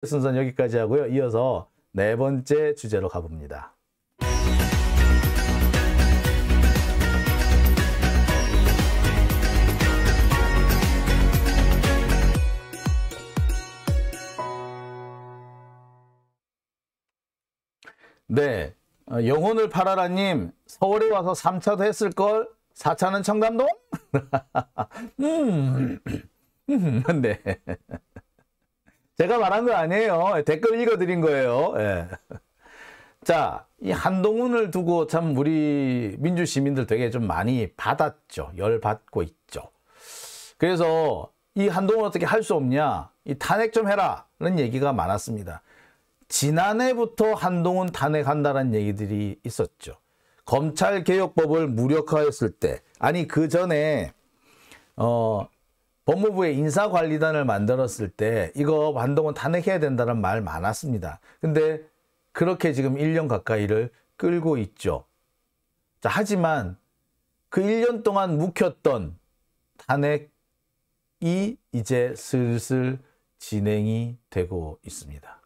순서는 여기까지 하고요. 이어서 네 번째 주제로 가봅니다. 네, 영혼을 팔아라님, 서울에 와서 3차도 했을걸? 4차는 청담동? 네. 제가 말한 거 아니에요. 댓글 읽어드린 거예요. 예. 자, 이 한동훈을 두고 참 우리 민주 시민들 되게 좀 많이 받았죠. 열받고 있죠. 그래서 이 한동훈 어떻게 할 수 없냐? 이 탄핵 좀 해라. 라는 얘기가 많았습니다. 지난해부터 한동훈 탄핵한다는 얘기들이 있었죠. 검찰개혁법을 무력화했을 때, 아니 그 전에 법무부의 인사관리단을 만들었을 때 이거 한동훈 탄핵해야 된다는 말 많았습니다. 근데 그렇게 지금 1년 가까이를 끌고 있죠. 자, 하지만 그 1년 동안 묵혔던 탄핵이 이제 슬슬 진행이 되고 있습니다.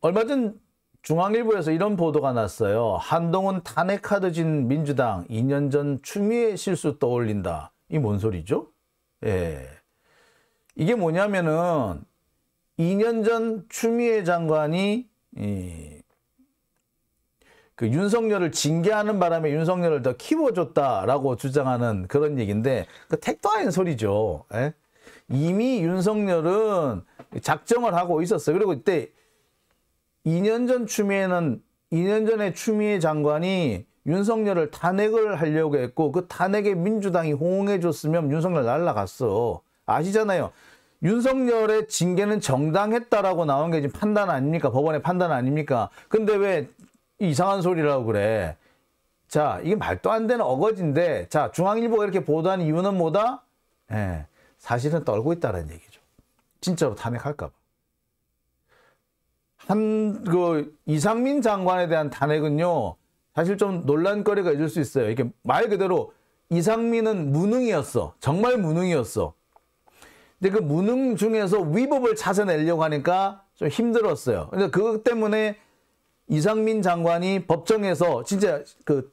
얼마 전 중앙일보에서 이런 보도가 났어요. 한동훈 탄핵 카드 진 민주당 2년 전 추미애 실수 떠올린다. 이 뭔 소리죠? 예. 이게 뭐냐면은 2년 전 추미애 장관이 그 윤석열을 징계하는 바람에 윤석열을 더 키워줬다라고 주장하는 그런 얘기인데 그 택도 아닌 소리죠. 예? 이미 윤석열은 작정을 하고 있었어요. 그리고 이때 2년 전에 추미애 장관이 윤석열을 탄핵을 하려고 했고 그 탄핵에 민주당이 호응해 줬으면 윤석열 날라갔어. 아시잖아요. 윤석열의 징계는 정당했다라고 나온 게 지금 판단 아닙니까? 법원의 판단 아닙니까? 근데 왜 이상한 소리라고 그래? 자, 이게 말도 안 되는 어거지인데, 자, 중앙일보가 이렇게 보도한 이유는 뭐다? 예, 사실은 떨고 있다는 얘기죠. 진짜로 탄핵할까 봐. 이상민 장관에 대한 탄핵은요, 사실 좀 논란거리가 있을 수 있어요. 이게 말 그대로 이상민은 무능이었어. 정말 무능이었어. 근데 그 무능 중에서 위법을 찾아내려고 하니까 좀 힘들었어요. 근데 그것 때문에 이상민 장관이 법정에서 진짜 그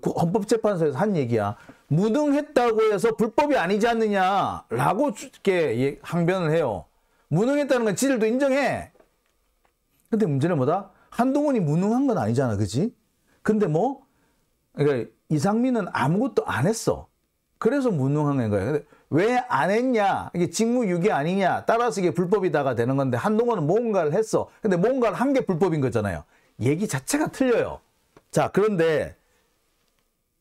헌법재판소에서 한 얘기야. 무능했다고 해서 불법이 아니지 않느냐라고 이렇게 항변을 해요. 무능했다는 건 지들도 인정해. 근데 문제는 뭐다? 한동훈이 무능한 건 아니잖아, 그지? 근데 그러니까 이상민은 아무것도 안 했어. 그래서 무능한 거예요. 근데 왜 안 했냐? 이게 직무유기 아니냐? 따라서 이게 불법이다가 되는 건데 한동훈은 뭔가를 했어. 근데 뭔가를 한 게 불법인 거잖아요. 얘기 자체가 틀려요. 자, 그런데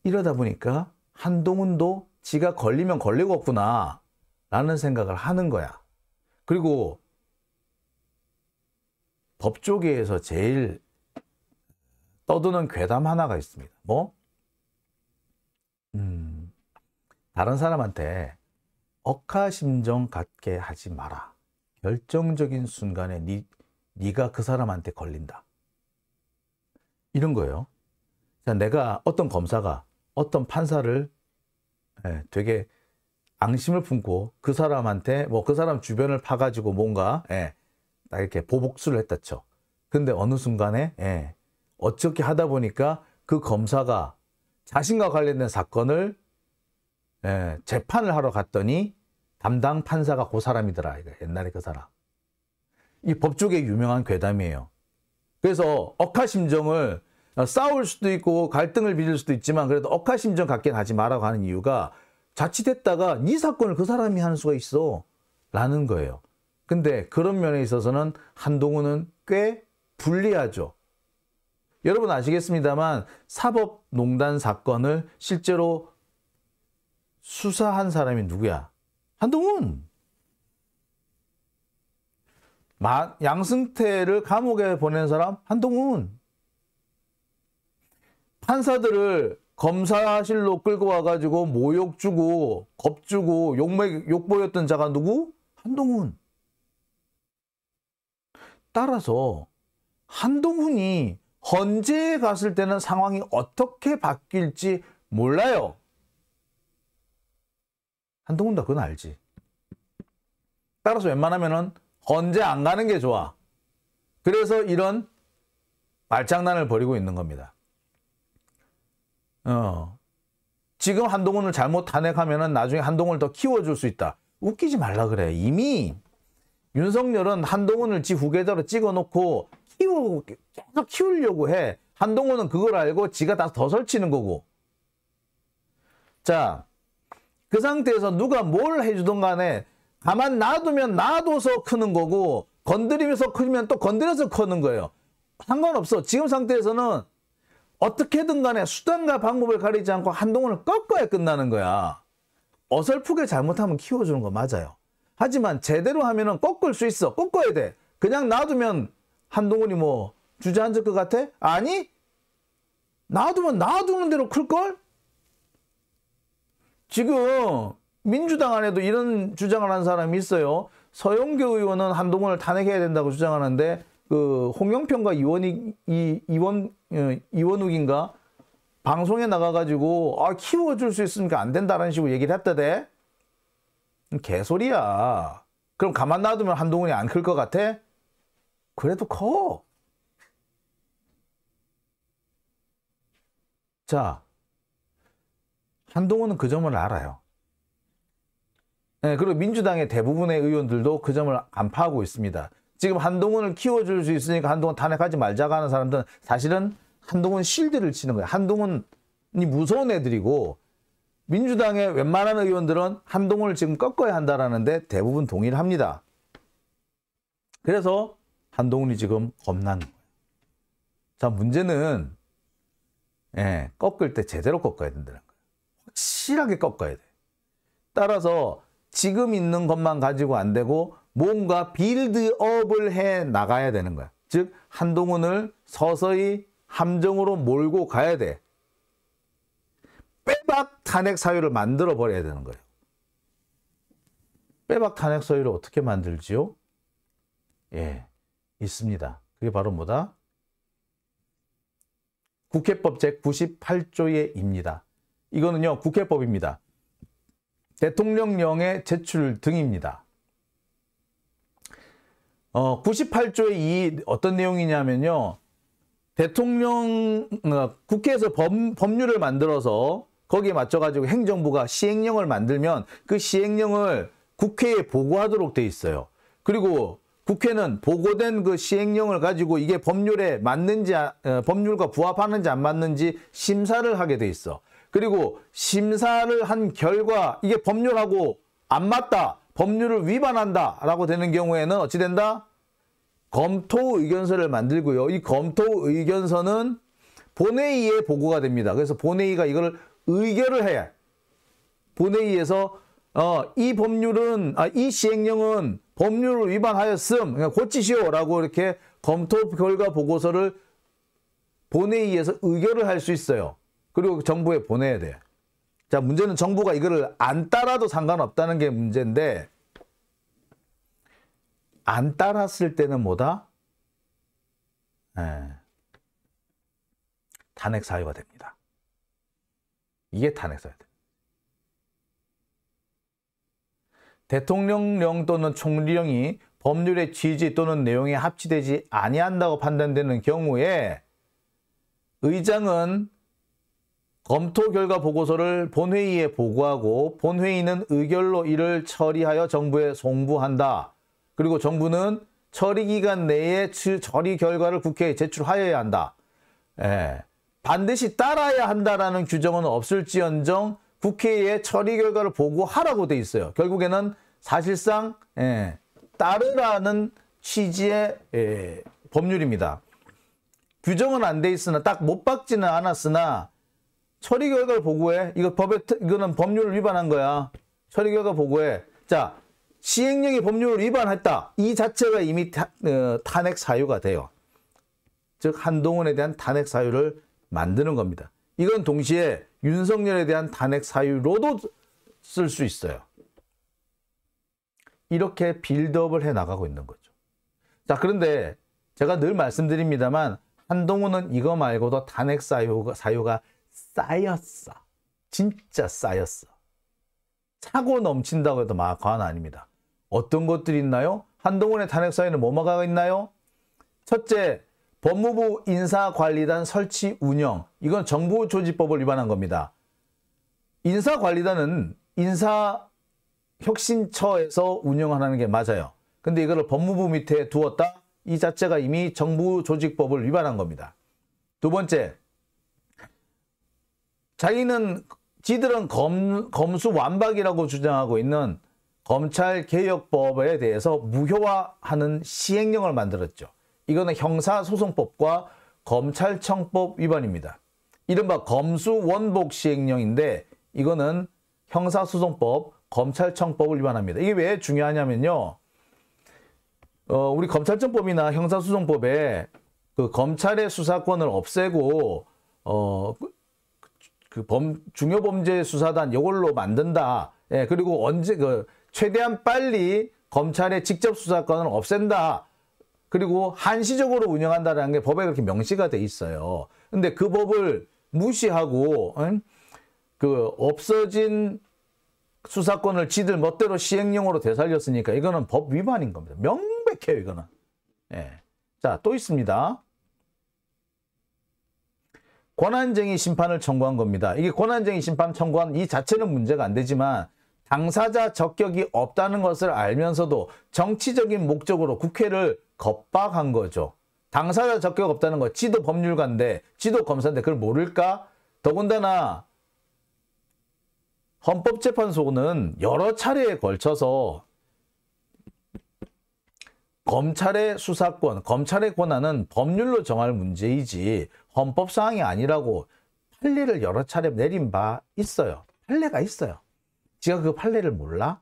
이러다 보니까 한동훈도 지가 걸리면 걸리고 없구나 라는 생각을 하는 거야. 그리고 법조계에서 제일 떠드는 괴담 하나가 있습니다. 다른 사람한테 억하심정 갖게 하지 마라. 결정적인 순간에 네가 그 사람한테 걸린다. 이런 거예요. 자, 내가 어떤 검사가 어떤 판사를 되게 앙심을 품고 그 사람한테 그 사람 주변을 파가지고 뭔가 딱 이렇게 보복수를 했다 쳐. 근데 어느 순간에 어떻게 하다 보니까 그 검사가 자신과 관련된 사건을 재판을 하러 갔더니 담당 판사가 그 사람이더라. 옛날에 그 사람. 이 법조계 유명한 괴담이에요. 그래서 억하심정을 싸울 수도 있고 갈등을 빚을 수도 있지만 그래도 억하심정 갖게 하지 말라고 하는 이유가 자칫했다가 네 사건을 그 사람이 하는 수가 있어 라는 거예요. 근데 그런 면에 있어서는 한동훈은 꽤 불리하죠. 여러분 아시겠습니다만 사법농단 사건을 실제로 수사한 사람이 누구야? 한동훈. 양승태를 감옥에 보낸 사람? 한동훈. 판사들을 검사실로 끌고 와가지고 모욕 주고 겁 주고 욕 보였던 자가 누구? 한동훈. 따라서 한동훈이 헌재에 갔을 때는 상황이 어떻게 바뀔지 몰라요. 한동훈도 그건 알지. 따라서 웬만하면은 헌재 안 가는 게 좋아. 그래서 이런 말장난을 벌이고 있는 겁니다. 지금 한동훈을 잘못 탄핵하면은 나중에 한동훈을 더 키워줄 수 있다. 웃기지 말라 그래. 이미 윤석열은 한동훈을 지 후계자로 찍어놓고 계속 키우려고 해. 한동훈은 그걸 알고 지가 다 더 설치는 거고. 자, 그 상태에서 누가 뭘 해주든 간에 가만 놔두면 놔둬서 크는 거고, 건드리면서 크면 또 건드려서 크는 거예요. 상관없어. 지금 상태에서는 어떻게든 간에 수단과 방법을 가리지 않고 한동훈을 꺾어야 끝나는 거야. 어설프게 잘못하면 키워주는 거 맞아요. 하지만 제대로 하면은 꺾을 수 있어. 꺾어야 돼. 그냥 놔두면 한동훈이 뭐 주저앉을 것 같아? 아니? 놔두면 놔두는 대로 클걸? 지금 민주당 안에도 이런 주장을 한 사람이 있어요. 서영교 의원은 한동훈을 탄핵해야 된다고 주장하는데 그 홍영평과 이원욱인가 방송에 나가가지고 키워줄 수 있으니까 안 된다라는 식으로 얘기를 했다대. 개소리야. 그럼 가만 놔두면 한동훈이 안 클 것 같아? 그래도 커. 자, 한동훈은 그 점을 알아요. 네, 그리고 민주당의 대부분의 의원들도 그 점을 간파하고 있습니다. 지금 한동훈을 키워줄 수 있으니까 한동훈 탄핵하지 말자고 하는 사람들은 사실은 한동훈 실드를 치는 거예요. 한동훈이 무서운 애들이고 민주당의 웬만한 의원들은 한동훈을 지금 꺾어야 한다라는데 대부분 동의를 합니다. 그래서 한동훈이 지금 겁나는 거예요. 자, 문제는 꺾을 때 제대로 꺾어야 된다는 거예요. 확실하게 꺾어야 돼. 따라서 지금 있는 것만 가지고 안 되고 뭔가 빌드업을 해 나가야 되는 거야. 즉 한동훈을 서서히 함정으로 몰고 가야 돼. 빼박 탄핵 사유를 만들어 버려야 되는 거예요. 빼박 탄핵 사유를 어떻게 만들지요? 있습니다. 그게 바로 뭐다? 국회법 제98조의입니다. 이거는요, 국회법입니다. 대통령령의 제출 등입니다. 98조의 이 어떤 내용이냐면요. 국회에서 법률을 만들어서 거기에 맞춰가지고 행정부가 시행령을 만들면 그 시행령을 국회에 보고하도록 돼 있어요. 그리고 국회는 보고된 그 시행령을 가지고 이게 법률에 맞는지, 법률과 부합하는지 안 맞는지 심사를 하게 돼 있어. 그리고 심사를 한 결과 이게 법률하고 안 맞다, 법률을 위반한다 라고 되는 경우에는 어찌 된다? 검토 의견서를 만들고요. 이 검토 의견서는 본회의에 보고가 됩니다. 그래서 본회의가 이걸 의결을 해. 본회의에서 이 법률은 이 시행령은 법률을 위반하였음, 그냥 고치시오라고 이렇게 검토 결과 보고서를 본회의에서 의결을 할 수 있어요. 그리고 정부에 보내야 돼. 자, 문제는 정부가 이거를 안 따라도 상관없다는 게 문제인데, 안 따랐을 때는 뭐다? 탄핵 사유가 됩니다. 이게 탄핵 사유다. 대통령령 또는 총리령이 법률의 취지 또는 내용에 합치되지 아니한다고 판단되는 경우에 의장은 검토 결과 보고서를 본회의에 보고하고 본회의는 의결로 이를 처리하여 정부에 송부한다. 그리고 정부는 처리 기간 내에 처리 결과를 국회에 제출하여야 한다. 반드시 따라야 한다라는 규정은 없을지언정 국회에 처리 결과를 보고하라고 돼 있어요. 결국에는 사실상 따르라는 취지의 법률입니다. 규정은 안 돼 있으나 딱 못 박지는 않았으나 처리 결과를 보고해. 이거는 법률을 위반한 거야. 처리 결과 보고해. 자, 시행령이 법률을 위반했다. 이 자체가 이미 탄핵 사유가 돼요. 즉 한동훈에 대한 탄핵 사유를 만드는 겁니다. 이건 동시에 윤석열에 대한 탄핵 사유로도 쓸 수 있어요. 이렇게 빌드업을 해 나가고 있는 거죠. 자, 그런데 제가 늘 말씀드립니다만 한동훈은 이거 말고도 탄핵 사유가 쌓였어. 진짜 쌓였어. 차고 넘친다고 해도 과언 아닙니다. 어떤 것들이 있나요? 한동훈의 탄핵 사유는 뭐가 있나요? 첫째, 법무부 인사관리단 설치 운영. 이건 정부조직법을 위반한 겁니다. 인사관리단은 인사혁신처에서 운영하는 게 맞아요. 근데 이거를 법무부 밑에 두었다? 이 자체가 이미 정부조직법을 위반한 겁니다. 두 번째, 지들은 검수완박이라고 주장하고 있는 검찰개혁법에 대해서 무효화하는 시행령을 만들었죠. 이거는 형사소송법과 검찰청법 위반입니다. 이른바 검수원복 시행령인데 이거는 형사소송법, 검찰청법을 위반합니다. 이게 왜 중요하냐면요. 우리 검찰청법이나 형사소송법에 그 검찰의 수사권을 없애고 중요범죄수사단 이걸로 만든다. 예, 그리고 최대한 빨리 검찰의 직접 수사권을 없앤다. 그리고 한시적으로 운영한다는 게 법에 그렇게 명시가 돼 있어요. 근데 그 법을 무시하고 없어진 수사권을 지들 멋대로 시행령으로 되살렸으니까 이거는 법 위반인 겁니다. 명백해요, 이거는. 예. 자, 또 있습니다. 권한쟁의 심판을 청구한 겁니다. 이게 권한쟁의 심판 청구한 이 자체는 문제가 안 되지만 당사자 적격이 없다는 것을 알면서도 정치적인 목적으로 국회를 겁박한 거죠. 당사자 적격 없다는 거 지도 법률가인데 지도 검사인데 그걸 모를까? 더군다나 헌법재판소는 여러 차례에 걸쳐서 검찰의 수사권, 검찰의 권한은 법률로 정할 문제이지 헌법사항이 아니라고 판례를 여러 차례 내린 바 있어요. 판례가 있어요. 지가 그 판례를 몰라?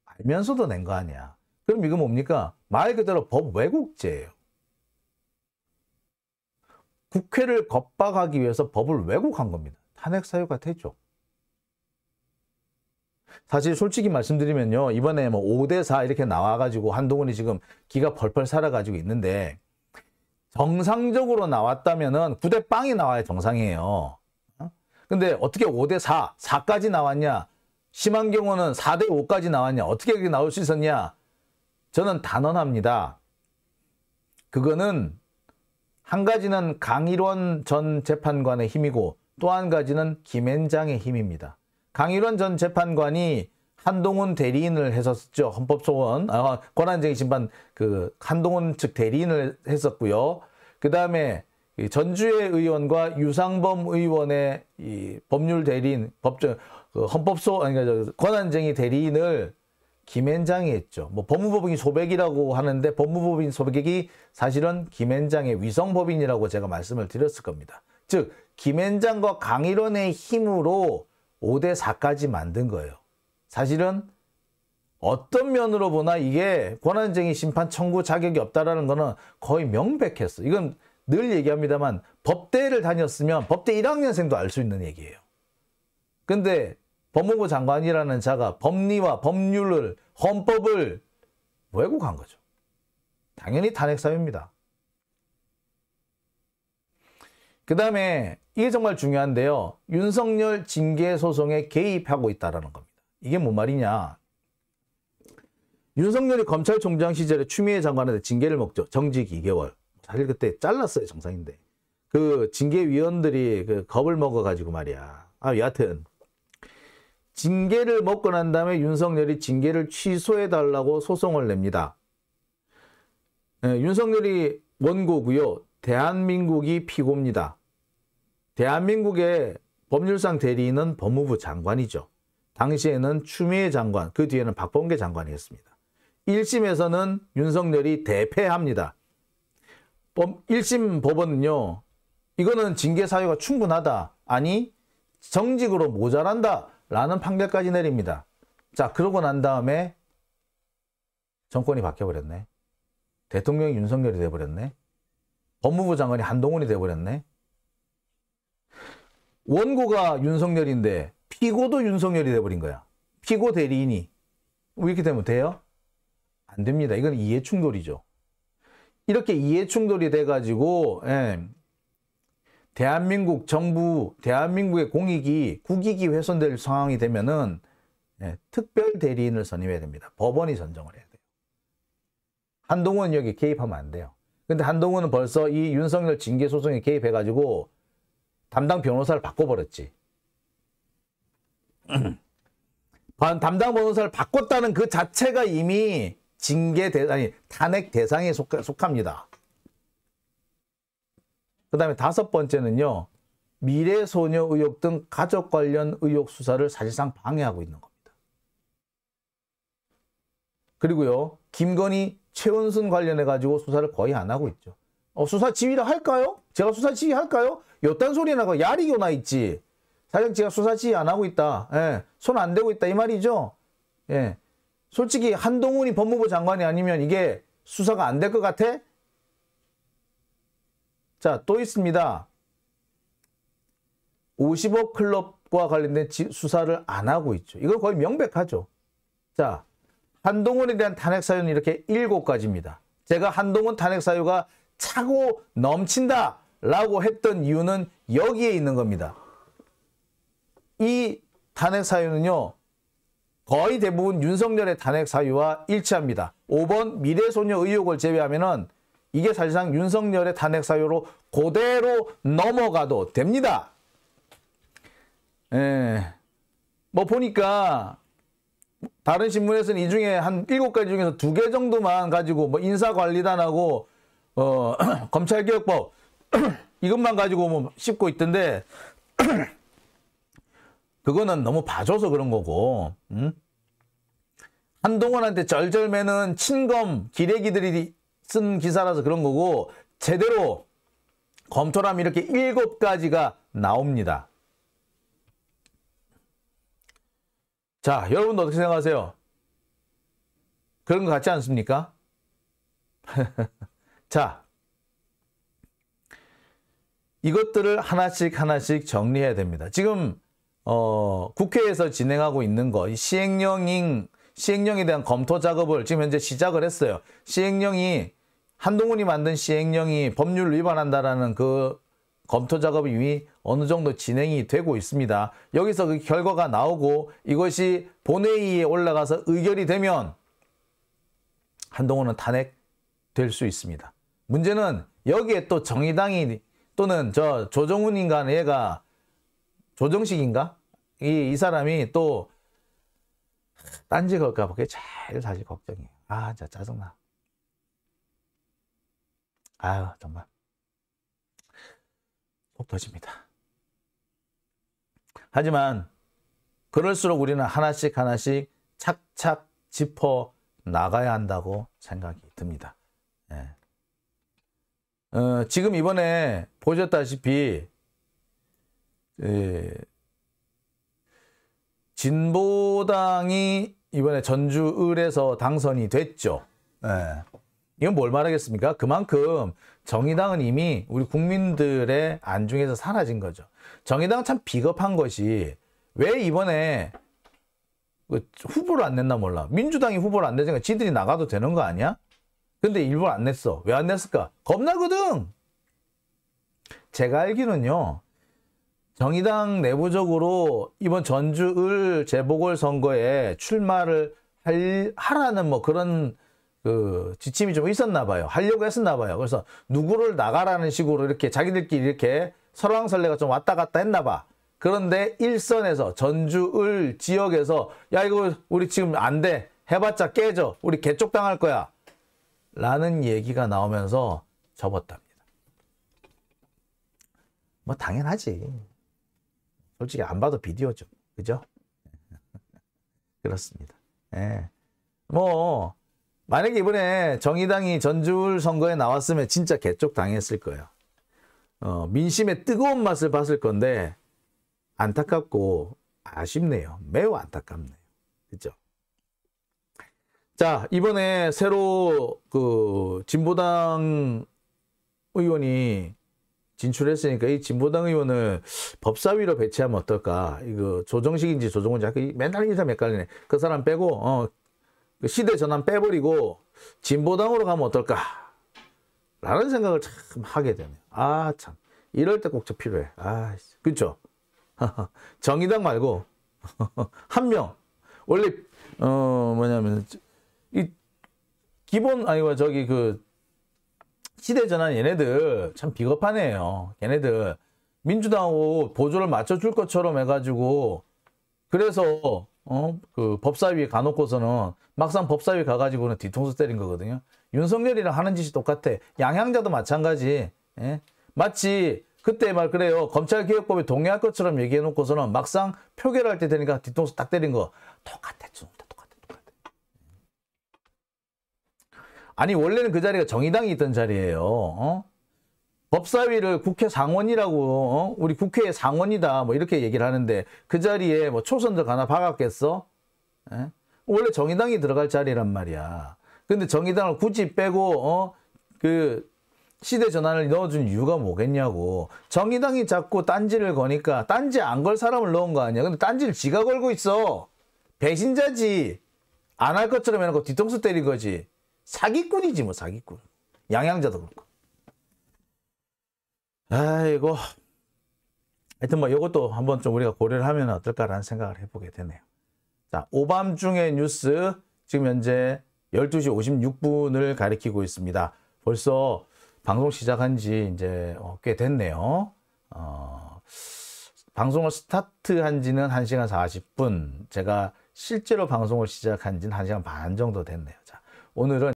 알면서도 낸 거 아니야. 그럼 이거 뭡니까? 말 그대로 법 왜곡죄예요. 국회를 겁박하기 위해서 법을 왜곡한 겁니다. 탄핵 사유가 되죠. 사실 솔직히 말씀드리면요. 이번에 5대4 이렇게 나와가지고 한동훈이 지금 기가 펄펄 살아가지고 있는데 정상적으로 나왔다면은 9대 빵이 나와야 정상이에요. 근데 어떻게 5대4, 4까지 나왔냐? 심한 경우는 4대5까지 나왔냐? 어떻게 그렇게 나올 수 있었냐? 저는 단언합니다. 그거는 한 가지는 강일원 전 재판관의 힘이고 또 한 가지는 김앤장의 힘입니다. 강일원 전 재판관이 한동훈 대리인을 했었죠. 헌법소원, 권한쟁의 심판 한동훈 측 대리인을 했었고요. 그 다음에 전주의 의원과 유상범 의원의 이 법률 대리인, 권한쟁의 대리인을 김앤장이 했죠. 법무법인이 소백이라고 하는데 법무법인 소백이 사실은 김앤장의 위성법인이라고 제가 말씀을 드렸을 겁니다. 즉 김앤장과 강일원의 힘으로 5대4까지 만든 거예요. 사실은 어떤 면으로 보나 이게 권한쟁의 심판 청구 자격이 없다라는 거는 거의 명백했어. 이건 늘 얘기합니다만 법대를 다녔으면 법대 1학년생도 알 수 있는 얘기예요. 근데 법무부 장관이라는 자가 법리와 법률을, 헌법을 왜곡한 거죠. 당연히 탄핵 사유입니다. 그 다음에 이게 정말 중요한데요. 윤석열 징계 소송에 개입하고 있다는 겁니다. 이게 뭔 말이냐. 윤석열이 검찰총장 시절에 추미애 장관한테 징계를 먹죠. 정직 2개월. 사실 그때 잘랐어요. 정상인데. 그 징계위원들이 겁을 먹어가지고 말이야. 여하튼 징계를 먹고 난 다음에 윤석열이 징계를 취소해달라고 소송을 냅니다. 윤석열이 원고고요. 대한민국이 피고입니다. 대한민국의 법률상 대리인은 법무부 장관이죠. 당시에는 추미애 장관, 그 뒤에는 박범계 장관이었습니다. 1심에서는 윤석열이 대패합니다. 1심 법원은요. 이거는 징계 사유가 충분하다. 아니 정직으로 모자란다. 라는 판결까지 내립니다. 자, 그러고 난 다음에 정권이 바뀌어버렸네. 대통령이 윤석열이 돼버렸네. 법무부 장관이 한동훈이 돼버렸네. 원고가 윤석열인데 피고도 윤석열이 돼버린 거야. 피고 대리인이. 이렇게 되면 돼요? 안 됩니다. 이건 이해충돌이죠. 이렇게 이해충돌이 돼가지고 대한민국 정부, 대한민국의 국익이 훼손될 상황이 되면은 특별 대리인을 선임해야 됩니다. 법원이 선정을 해야 돼요. 한동훈은 여기 개입하면 안 돼요. 근데 한동훈은 벌써 이 윤석열 징계 소송에 개입해가지고 담당 변호사를 바꿔버렸지. 담당 변호사를 바꿨다는 그 자체가 이미 탄핵 대상에 속합니다. 그 다음에 5번째는요. 미래소녀 의혹 등 가족 관련 의혹 수사를 사실상 방해하고 있는 겁니다. 그리고요. 김건희, 최은순 관련해가지고 수사를 거의 안 하고 있죠. 수사 지휘를 할까요? 제가 수사 지휘할까요? 요딴 소리 나고 야리고 나 있지. 사실 제가 수사 지휘 안 하고 있다. 예, 손 안 대고 있다 이 말이죠. 예, 솔직히 한동훈이 법무부 장관이 아니면 이게 수사가 안 될 것 같아? 자, 또 있습니다. 50억 클럽과 관련된 수사를 안 하고 있죠. 이건 거의 명백하죠. 자, 한동훈에 대한 탄핵 사유는 이렇게 7가지입니다. 제가 한동훈 탄핵 사유가 차고 넘친다라고 했던 이유는 여기에 있는 겁니다. 이 탄핵 사유는요. 거의 대부분 윤석열의 탄핵 사유와 일치합니다. 5번 미래소녀 의혹을 제외하면은 이게 사실상 윤석열의 탄핵 사유로 그대로 넘어가도 됩니다. 뭐 보니까 다른 신문에서는 이 중에 한 7가지 중에서 2개 정도만 가지고 뭐 인사관리단하고 검찰개혁법 이것만 가지고 뭐 씹고 있던데 그거는 너무 봐줘서 그런 거고 한동훈한테 절절매는 친검 기레기들이 쓴 기사라서 그런 거고 제대로 검토를 하면 이렇게 7가지가 나옵니다. 자, 여러분도 어떻게 생각하세요? 그런 거 같지 않습니까? 자, 이것들을 하나씩 정리해야 됩니다. 지금 국회에서 진행하고 있는 거, 이 시행령에 대한 검토 작업을 지금 현재 시작을 했어요. 시행령이 한동훈이 만든 시행령이 법률 위반한다라는 그 검토 작업이 이미 어느 정도 진행이 되고 있습니다. 여기서 그 결과가 나오고 이것이 본회의에 올라가서 의결이 되면 한동훈은 탄핵될 수 있습니다. 문제는 여기에 또 정의당이 또는 저 조정훈인가 얘가 조정식인가? 이 사람이 또 딴지 걸까 봐 그게 제일 사실 걱정이에요. 아, 진짜 짜증나. 아유, 정말. 속 터집니다. 하지만 그럴수록 우리는 하나씩 착착 짚어 나가야 한다고 생각이 듭니다. 예. 지금 이번에 보셨다시피 진보당이 이번에 전주을에서 당선이 됐죠. 예. 이건 뭘 말하겠습니까? 그만큼 정의당은 이미 우리 국민들의 안중에서 사라진 거죠. 정의당은 참 비겁한 것이 왜 이번에 후보를 안 냈나 몰라. 민주당이 후보를 안 내니까 지들이 나가도 되는 거 아니야? 근데 일부러 안 냈어. 왜 안 냈을까? 겁나거든. 제가 알기는요. 정의당 내부적으로 이번 전주을 재보궐선거에 출마를 하라는 뭐 그런 그 지침이 좀 있었나 봐요. 하려고 했었나 봐요. 그래서 누구를 나가라는 식으로 이렇게 자기들끼리 이렇게 설왕설래가 좀 왔다 갔다 했나 봐. 그런데 일선에서 전주을 지역에서 야 이거 우리 지금 안 돼. 해봤자 깨져. 우리 개쪽당할 거야. 라는 얘기가 나오면서 접었답니다. 뭐 당연하지. 솔직히 안 봐도 비디오죠. 그죠? 그렇습니다. 예. 뭐 만약에 이번에 정의당이 전주을 선거에 나왔으면 진짜 개쪽 당했을 거예요. 민심의 뜨거운 맛을 봤을 건데 안타깝고 아쉽네요. 매우 안타깝네요. 그죠? 자, 이번에 새로 그 진보당 의원이 진출했으니까 이 진보당 의원을 법사위로 배치하면 어떨까? 이거 조정식인지 조정훈인지 맨날 이 사람 헷갈리네. 그 사람 빼고 시대 전환 빼버리고 진보당으로 가면 어떨까? 라는 생각을 참 하게 되네요. 아, 참. 이럴 때 꼭 저 필요해. 아, 그쵸? 정의당 말고 한 명. 원래 뭐냐면 이 기본 아니고 저기 그 시대전환 얘네들 참 비겁한 애예요. 걔네들 민주당하고 보조를 맞춰줄 것처럼 해가지고 그래서 그 법사위에 가놓고서는 막상 법사위 가가지고는 뒤통수 때린 거거든요. 윤석열이랑 하는 짓이 똑같아. 양향자도 마찬가지. 예? 마치 그때 말 그래요. 검찰개혁법에 동의할 것처럼 얘기해놓고서는 막상 표결할 때 되니까 뒤통수 딱 때린 거 똑같아. 똑같아. 아니 원래는 그 자리가 정의당이 있던 자리예요. 법사위를 국회 상원이라고 우리 국회의 상원이다 뭐 이렇게 얘기를 하는데 그 자리에 뭐 초선들 하나 박았겠어? 예? 원래 정의당이 들어갈 자리란 말이야. 근데 정의당을 굳이 빼고 그 시대 전환을 넣어준 이유가 뭐겠냐고. 정의당이 자꾸 딴지를 거니까 딴지 안 걸 사람을 넣은 거 아니야. 근데 딴지를 지가 걸고 있어. 배신자지. 안 할 것처럼 해놓고 뒤통수 때린 거지. 사기꾼이지 뭐 사기꾼. 양양자도 그렇고. 아이고. 하여튼 뭐 이것도 한번 좀 우리가 고려를 하면 어떨까라는 생각을 해보게 되네요. 자, 오밤중의 뉴스 지금 현재 12시 56분을 가리키고 있습니다. 벌써 방송 시작한 지 이제 꽤 됐네요. 방송을 스타트한 지는 1시간 40분. 제가 실제로 방송을 시작한 지는 1시간 반 정도 됐네요. 자, 오늘은